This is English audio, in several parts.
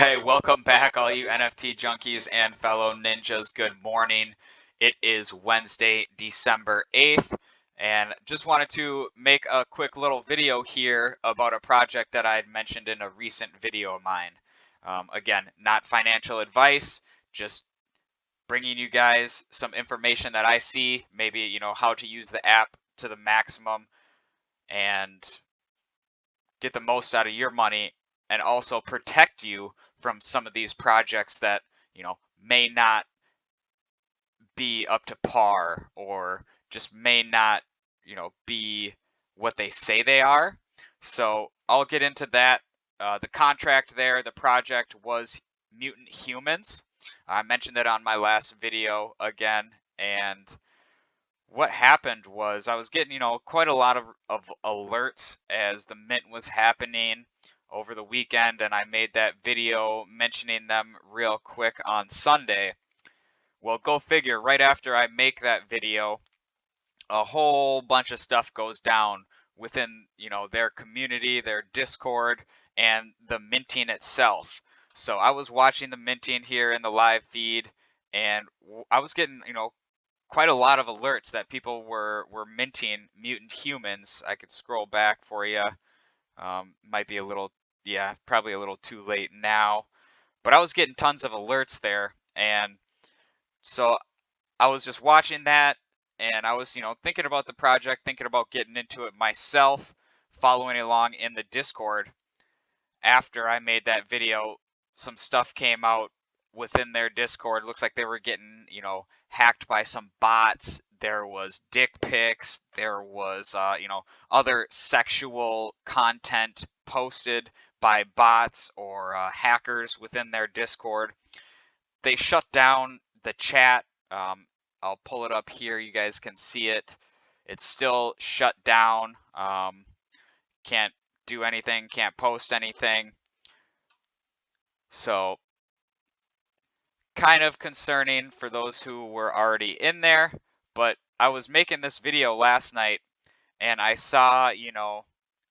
Hey, welcome back, all you NFT junkies and fellow ninjas. Good morning. It is Wednesday, December 8th, and just wanted to make a quick little video here about a project that I had mentioned in a recent video of mine. Again, not financial advice, just bringing you guys some information that I see, maybe, how to use the app to the maximum and get the most out of your money and also protect you from some of these projects that, may not be up to par or just may not, be what they say they are. So I'll get into that. The contract there, the project was Mutant Humans. I mentioned it on my last video again, and what happened was I was getting, quite a lot of alerts as the mint was happening over the weekend, and I made that video mentioning them real quick on Sunday. Well, go figure, right after I make that video, a whole bunch of stuff goes down within, their community, their Discord, and the minting itself. So I was watching the minting here in the live feed, and I was getting, quite a lot of alerts that people were minting mutant humans. I could scroll back for you. Might be a little, yeah, probably a little too late now. But I was getting tons of alerts there, and so I was just watching that, and I was, thinking about the project, thinking about getting into it myself, following along in the Discord. After I made that video, some stuff came out within their Discord. It looks like they were getting, hacked by some bots. There was dick pics. There was, other sexual content posted by bots or hackers within their Discord. They shut down the chat. I'll pull it up here. You guys can see it. It's still shut down. Can't do anything, can't post anything. So kind of concerning for those who were already in there, but I was making this video last night and I saw,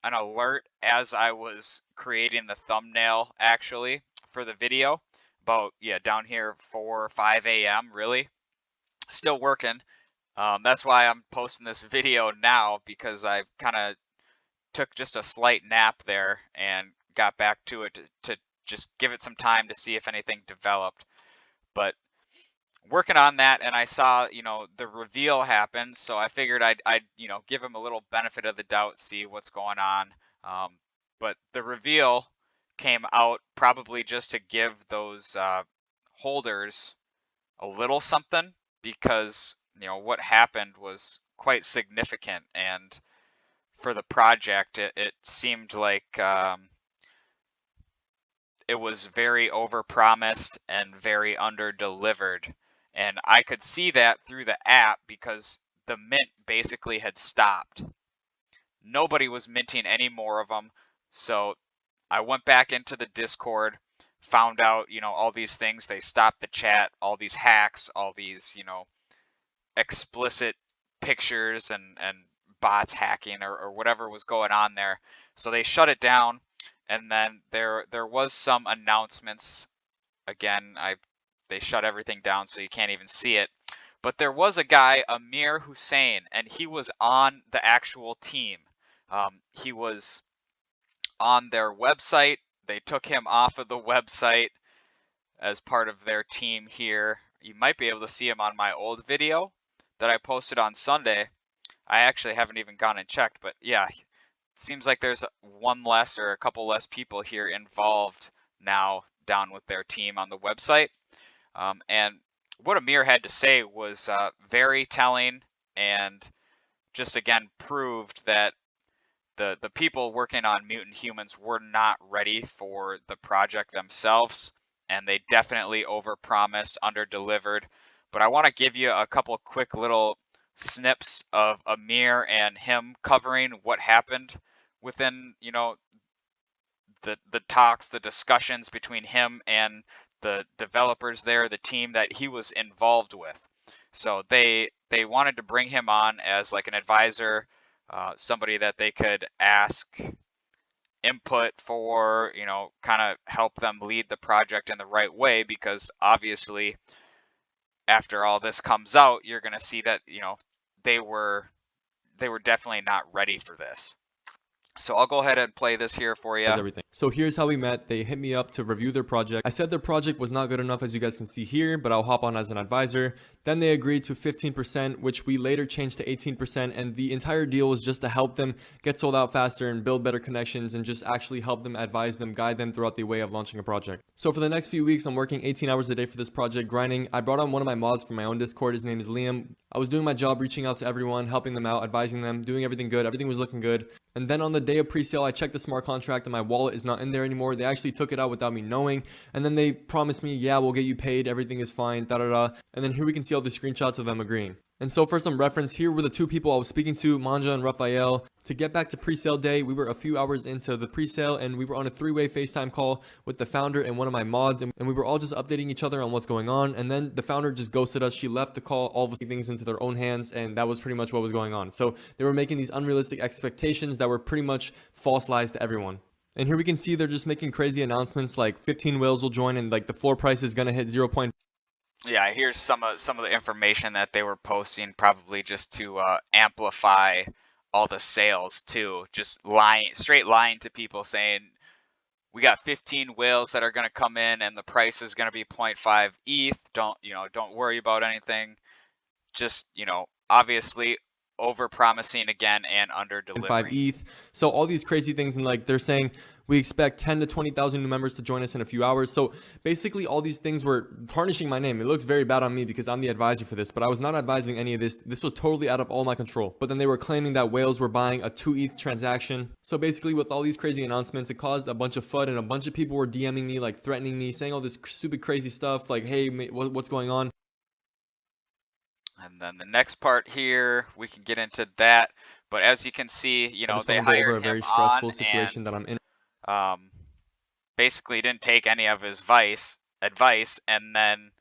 an alert as I was creating the thumbnail actually for the video about, down here 4 or 5 a.m. really. Still working. That's why I'm posting this video now, because I kind of took just a slight nap there and got back to it to just give it some time to see if anything developed. But working on that, and I saw, the reveal happen, so I figured I'd give him a little benefit of the doubt, see what's going on. But the reveal came out probably just to give those holders a little something, because what happened was quite significant, and for the project, it seemed like it was very overpromised and very under-delivered. And I could see that through the app because the mint basically had stopped. Nobody was minting any more of them. So I went back into the Discord, found out, all these things. They stopped the chat, all these hacks, all these, explicit pictures and bots hacking or whatever was going on there. So they shut it down. And then there was some announcements. Again, they shut everything down so you can't even see it. But there was a guy, Amir Hussein, and he was on the actual team. He was on their website. They took him off of the website as part of their team here. You might be able to see him on my old video that I posted on Sunday. I actually haven't even gone and checked, but yeah, seems like there's one less or a couple less people here involved now down with their team on the website. And what Amir had to say was very telling, and just again proved that the people working on Mutant Humans were not ready for the project themselves, and they definitely overpromised, underdelivered. But I want to give you a couple quick little snips of Amir and him covering what happened within, the talks, the discussions between him and the developers there, the team that he was involved with. So they wanted to bring him on as like an advisor, somebody that they could ask input for, kind of help them lead the project in the right way, because obviously after all this comes out, you're going to see that, they were definitely not ready for this. So I'll go ahead and play this here for you. Everything. So here's how we met. They hit me up to review their project. I said their project was not good enough, as you guys can see here, but I'll hop on as an advisor. Then they agreed to 15%, which we later changed to 18%, and the entire deal was just to help them get sold out faster and build better connections and just actually help them, advise them, guide them throughout the way of launching a project. So for the next few weeks, I'm working 18 hours a day for this project, grinding. I brought on one of my mods from my own Discord. His name is Liam. I was doing my job, reaching out to everyone, helping them out, advising them, doing everything good. Everything was looking good. And then on the day of pre-sale, I checked the smart contract and my wallet is not in there anymore. They actually took it out without me knowing. And then they promised me, yeah, we'll get you paid. Everything is fine, da da da. And then here we can see all the screenshots of them agreeing. And so for some reference, here were the two people I was speaking to, Manja and Raphael. To get back to pre-sale day, we were a few hours into the pre-sale and we were on a three-way FaceTime call with the founder and one of my mods, and we were all just updating each other on what's going on. And then the founder just ghosted us. She left the call, all of things into their own hands, and that was pretty much what was going on. So they were making these unrealistic expectations that were pretty much false lies to everyone. And here we can see they're just making crazy announcements like 15 whales will join and like the floor price is going to hit 0. Yeah, here's some of the information that they were posting, probably just to amplify all the sales too. Just straight lying to people, saying we got 15 whales that are going to come in and the price is going to be 0.5 ETH. Don't worry about anything. Just, obviously over promising again and under delivering. 5 ETH. So all these crazy things, and like they're saying we expect 10 to 20,000 new members to join us in a few hours. So basically all these things were tarnishing my name. It looks very bad on me because I'm the advisor for this, but I was not advising any of this. This was totally out of all my control. But then they were claiming that whales were buying a 2 ETH transaction. So basically with all these crazy announcements, it caused a bunch of FUD, and a bunch of people were DMing me, like threatening me, saying all this stupid crazy stuff like, hey, what's going on? And then the next part here, we can get into that. But as you can see, they hired a him very stressful on, situation and that I'm in. basically didn't take any of his advice, and then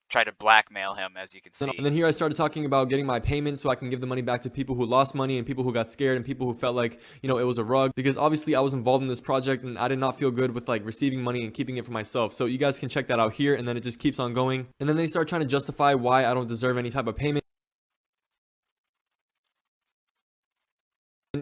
tried to blackmail him, as you can see. And then here I started talking about getting my payment so I can give the money back to people who lost money and people who got scared and people who felt like, it was a rug, because obviously I was involved in this project and I did not feel good with like receiving money and keeping it for myself. So you guys can check that out here, and then it just keeps on going. And then they start trying to justify why I don't deserve any type of payment,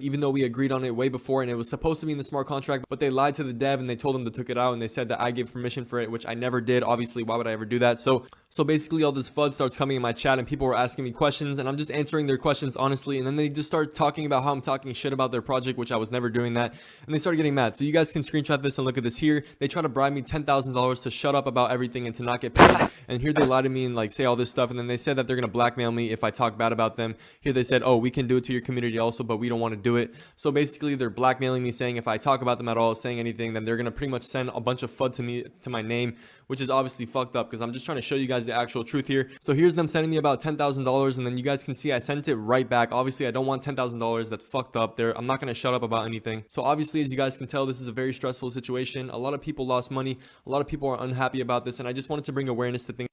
even though we agreed on it way before and it was supposed to be in the smart contract. But they lied to the dev and they told them they took it out, and they said that I gave permission for it, which I never did. Obviously, why would I ever do that? So basically all this FUD starts coming in my chat and people were asking me questions and I'm just answering their questions honestly, and then they just start talking about how I'm talking shit about their project, which I was never doing that, and they started getting mad. So you guys can screenshot this and look at this here. They try to bribe me $10,000 to shut up about everything and to not get paid. And here they lie to me and like say all this stuff, and then they said that they're gonna blackmail me if I talk bad about them. Here they said, oh, we can do it to your community also, but we don't want to do it. So basically they're blackmailing me, saying if I talk about them at all, saying anything, then they're gonna pretty much send a bunch of FUD to me, to my name, which is obviously fucked up because I'm just trying to show you guys the actual truth here. So here's them sending me about $10,000, and then you guys can see I sent it right back. Obviously I don't want $10,000. That's fucked up. I'm not gonna shut up about anything. So obviously, as you guys can tell, this is a very stressful situation. A lot of people lost money. A lot of people are unhappy about this, and I just wanted to bring awareness to things.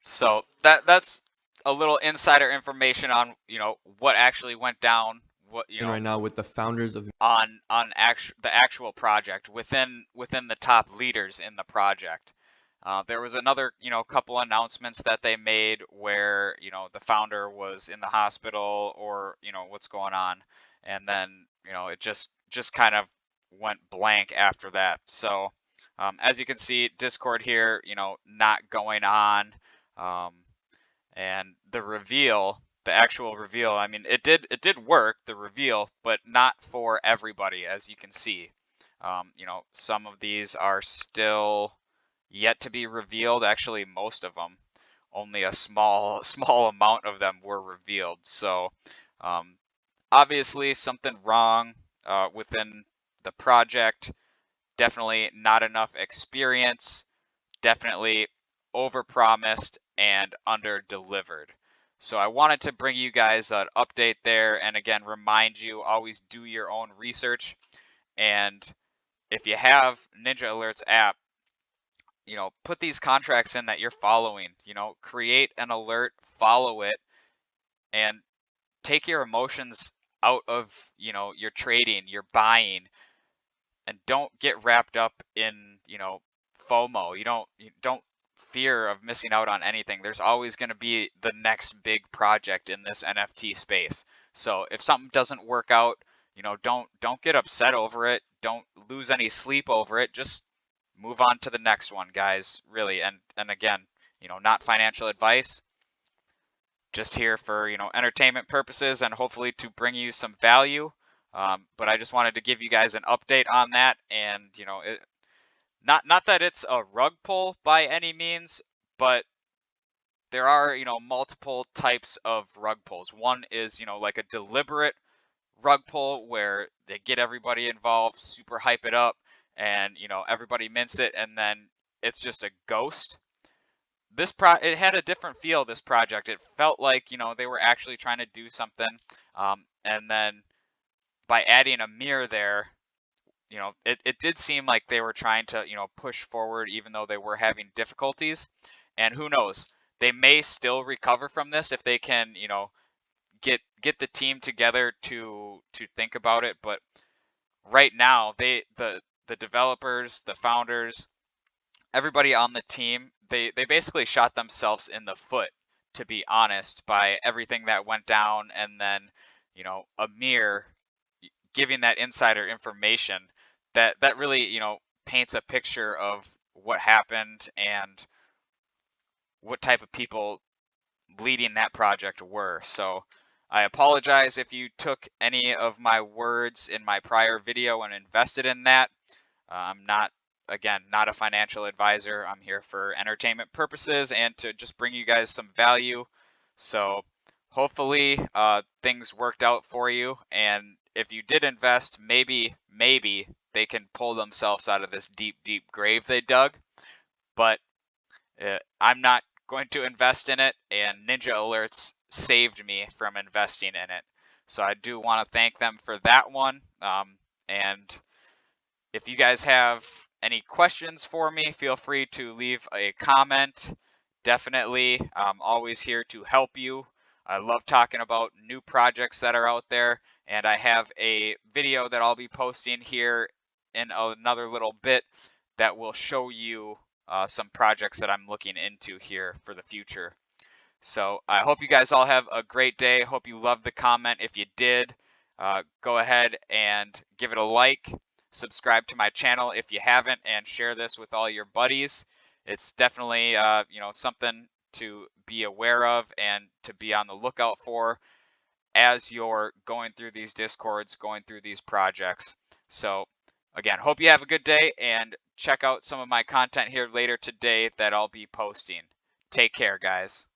So that's a little insider information on what actually went down. What Right now with the founders of on the actual project within the top leaders in the project. There was another couple announcements that they made where the founder was in the hospital, or what's going on, and then it just kind of went blank after that. So as you can see, Discord here not going on, and the actual reveal, I mean, it did work, the reveal, but not for everybody, as you can see. Some of these are still yet to be revealed. Actually, most of them, only a small amount of them were revealed. So obviously something wrong within the project. Definitely not enough experience. Definitely overpromised and under-delivered. So I wanted to bring you guys an update there, and again, remind you, always do your own research. And if you have Ninjalerts app, put these contracts in that you're following. Create an alert, follow it, and take your emotions out of your trading, your buying, and don't get wrapped up in, FOMO. You don't fear of missing out on anything. There's always going to be the next big project in this NFT space. So if something doesn't work out, don't get upset over it. Don't lose any sleep over it. Just move on to the next one, guys. Really. And again, not financial advice. Just here for, entertainment purposes and hopefully to bring you some value. But I just wanted to give you guys an update on that, and not that it's a rug pull by any means, but there are, multiple types of rug pulls. One is, like a deliberate rug pull where they get everybody involved, super hype it up, and everybody mints it, and then it's just a ghost. It had a different feel, this project. It felt like, they were actually trying to do something. And then by adding a mirror there, it did seem like they were trying to, push forward even though they were having difficulties. And who knows, they may still recover from this if they can, get the team together to think about it. But right now, the developers, the founders, everybody on the team, they basically shot themselves in the foot, to be honest, by everything that went down, and then, Amir giving that insider information that really, paints a picture of what happened and what type of people leading that project were. So I apologize if you took any of my words in my prior video and invested in that. I'm not, again, not a financial advisor. I'm here for entertainment purposes and to just bring you guys some value. So hopefully things worked out for you. And if you did invest, maybe they can pull themselves out of this deep, deep grave they dug. But I'm not going to invest in it, and Ninjalerts saved me from investing in it. So I do want to thank them for that one. And if you guys have any questions for me, feel free to leave a comment. Definitely, I'm always here to help you. I love talking about new projects that are out there, and I have a video that I'll be posting here in another little bit that will show you some projects that I'm looking into here for the future. So I hope you guys all have a great day. Hope you loved the comment. If you did, go ahead and give it a like. Subscribe to my channel if you haven't, and share this with all your buddies. It's definitely something to be aware of and to be on the lookout for as you're going through these discords, going through these projects. So again, hope you have a good day, and check out some of my content here later today that I'll be posting. Take care, guys.